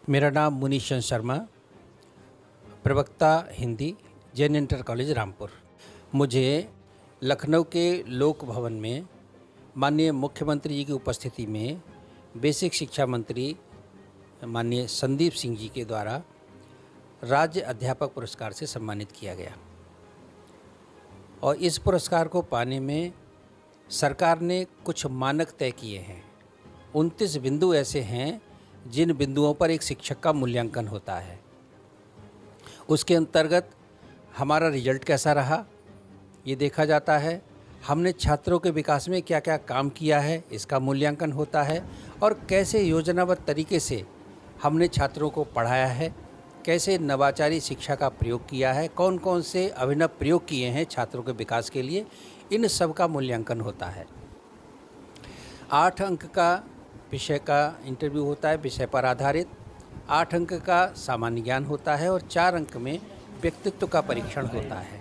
मेरा नाम मुनीश चंद शर्मा, प्रवक्ता हिंदी, जैन इंटर कॉलेज रामपुर। मुझे लखनऊ के लोक भवन में माननीय मुख्यमंत्री जी की उपस्थिति में बेसिक शिक्षा मंत्री माननीय संदीप सिंह जी के द्वारा राज्य अध्यापक पुरस्कार से सम्मानित किया गया। और इस पुरस्कार को पाने में सरकार ने कुछ मानक तय किए हैं। 29 बिंदु ऐसे हैं जिन बिंदुओं पर एक शिक्षक का मूल्यांकन होता है। उसके अंतर्गत हमारा रिजल्ट कैसा रहा ये देखा जाता है, हमने छात्रों के विकास में क्या क्या काम किया है इसका मूल्यांकन होता है, और कैसे योजनाबद्ध तरीके से हमने छात्रों को पढ़ाया है, कैसे नवाचारी शिक्षा का प्रयोग किया है, कौन कौन से अभिनव प्रयोग किए हैं छात्रों के विकास के लिए, इन सब का मूल्यांकन होता है। 8 अंक का विषय का इंटरव्यू होता है, विषय पर आधारित। 8 अंक का सामान्य ज्ञान होता है और 4 अंक में व्यक्तित्व का परीक्षण होता है।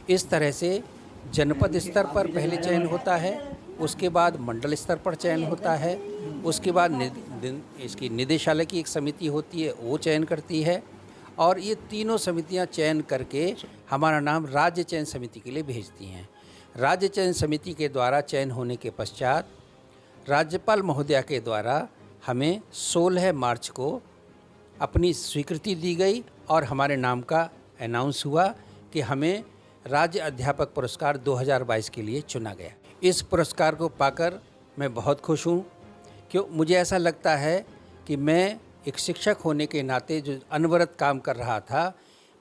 इस तरह से जनपद स्तर पर पहले चयन होता है, उसके बाद मंडल स्तर पर चयन होता है, उसके बाद इसकी निदेशालय की एक समिति होती है, वो चयन करती है, और ये तीनों समितियां चयन करके हमारा नाम राज्य चयन समिति के लिए भेजती हैं। राज्य चयन समिति के द्वारा चयन होने के पश्चात राज्यपाल महोदया के द्वारा हमें 16 मार्च को अपनी स्वीकृति दी गई और हमारे नाम का अनाउंस हुआ कि हमें राज्य अध्यापक पुरस्कार 2022 के लिए चुना गया। इस पुरस्कार को पाकर मैं बहुत खुश हूँ, क्यों मुझे ऐसा लगता है कि मैं एक शिक्षक होने के नाते जो अनवरत काम कर रहा था,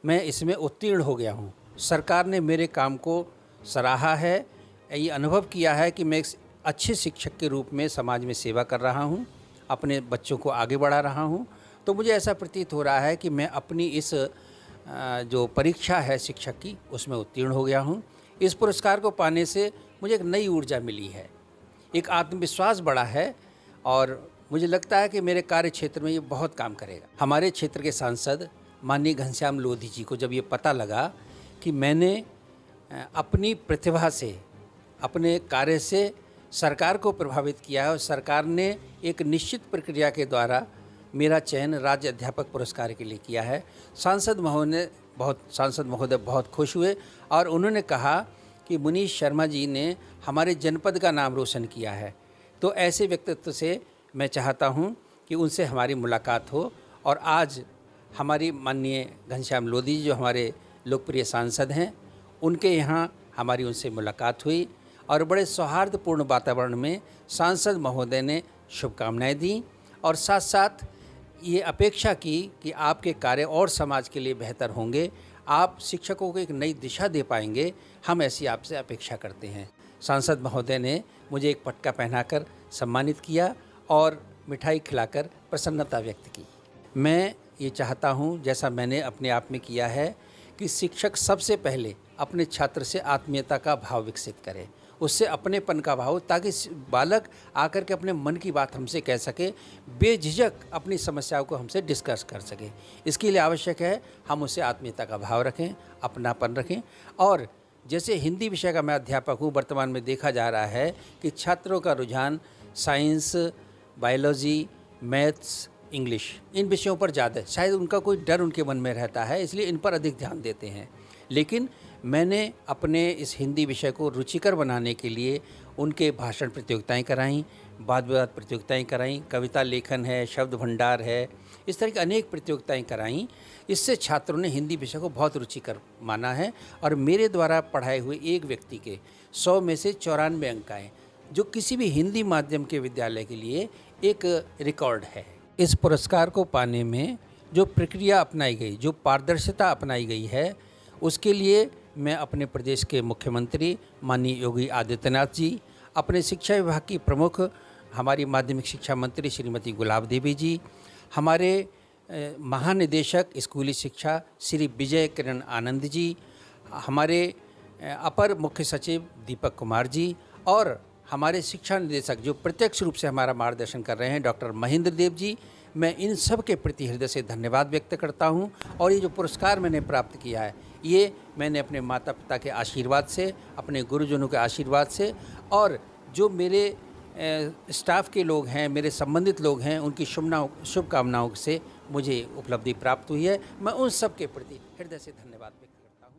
मैं इसमें उत्तीर्ण हो गया हूँ। सरकार ने मेरे काम को सराहा है, ये अनुभव किया है कि मैं एक अच्छे शिक्षक के रूप में समाज में सेवा कर रहा हूँ, अपने बच्चों को आगे बढ़ा रहा हूँ। तो मुझे ऐसा प्रतीत हो रहा है कि मैं अपनी इस जो परीक्षा है शिक्षक की, उसमें उत्तीर्ण हो गया हूँ। इस पुरस्कार को पाने से मुझे एक नई ऊर्जा मिली है, एक आत्मविश्वास बढ़ा है, और मुझे लगता है कि मेरे कार्य क्षेत्र में ये बहुत काम करेगा। हमारे क्षेत्र के सांसद माननीय घनश्याम लोधी जी को जब ये पता लगा कि मैंने अपनी प्रतिभा से, अपने कार्य से सरकार को प्रभावित किया है और सरकार ने एक निश्चित प्रक्रिया के द्वारा मेरा चयन राज्य अध्यापक पुरस्कार के लिए किया है, सांसद महोदय बहुत खुश हुए और उन्होंने कहा कि मुनीश शर्मा जी ने हमारे जनपद का नाम रोशन किया है। तो ऐसे व्यक्तित्व से मैं चाहता हूं कि उनसे हमारी मुलाकात हो, और आज हमारी माननीय घनश्याम लोधी जी जो हमारे लोकप्रिय सांसद हैं, उनके यहाँ हमारी उनसे मुलाकात हुई और बड़े सौहार्दपूर्ण वातावरण में सांसद महोदय ने शुभकामनाएं दी और साथ साथ ये अपेक्षा की कि आपके कार्य और समाज के लिए बेहतर होंगे, आप शिक्षकों को एक नई दिशा दे पाएंगे, हम ऐसी आपसे अपेक्षा करते हैं। सांसद महोदय ने मुझे एक पटका पहनाकर सम्मानित किया और मिठाई खिलाकर प्रसन्नता व्यक्त की। मैं ये चाहता हूँ, जैसा मैंने अपने आप में किया है, कि शिक्षक सबसे पहले अपने छात्र से आत्मीयता का भाव विकसित करे, उससे अपनेपन का भाव, ताकि बालक आकर के अपने मन की बात हमसे कह सके, बेझिझक अपनी समस्याओं को हमसे डिस्कस कर सके। इसके लिए आवश्यक है हम उससे आत्मीयता का भाव रखें, अपनापन रखें। और जैसे हिंदी विषय का मैं अध्यापक हूँ, वर्तमान में देखा जा रहा है कि छात्रों का रुझान साइंस, बायोलॉजी, मैथ्स, इंग्लिश, इन विषयों पर ज़्यादा है। शायद उनका कोई डर उनके मन में रहता है, इसलिए इन पर अधिक ध्यान देते हैं। लेकिन मैंने अपने इस हिंदी विषय को रुचिकर बनाने के लिए उनके भाषण प्रतियोगिताएं कराईं, वाद विवाद प्रतियोगिताएं कराईं, कविता लेखन है, शब्द भंडार है, इस तरह की अनेक प्रतियोगिताएं कराईं। इससे छात्रों ने हिंदी विषय को बहुत रुचिकर माना है और मेरे द्वारा पढ़ाए हुए एक व्यक्ति के 100 में से 94 अंक आए, जो किसी भी हिंदी माध्यम के विद्यालय के लिए एक रिकॉर्ड है। इस पुरस्कार को पाने में जो प्रक्रिया अपनाई गई, जो पारदर्शिता अपनाई गई है, उसके लिए मैं अपने प्रदेश के मुख्यमंत्री माननीय योगी आदित्यनाथ जी, अपने शिक्षा विभाग की प्रमुख हमारी माध्यमिक शिक्षा मंत्री श्रीमती गुलाब देवी जी, हमारे महानिदेशक स्कूली शिक्षा श्री विजय किरण आनंद जी, हमारे अपर मुख्य सचिव दीपक कुमार जी, और हमारे शिक्षा निदेशक जो प्रत्यक्ष रूप से हमारा मार्गदर्शन कर रहे हैं डॉक्टर महेंद्र देव जी, मैं इन सब के प्रति हृदय से धन्यवाद व्यक्त करता हूं। और ये जो पुरस्कार मैंने प्राप्त किया है, ये मैंने अपने माता पिता के आशीर्वाद से, अपने गुरुजनों के आशीर्वाद से, और जो मेरे स्टाफ के लोग हैं, मेरे संबंधित लोग हैं, उनकी शुभकामनाओं से मुझे उपलब्धि प्राप्त हुई है। मैं उन सब के प्रति हृदय से धन्यवाद व्यक्त करता हूँ।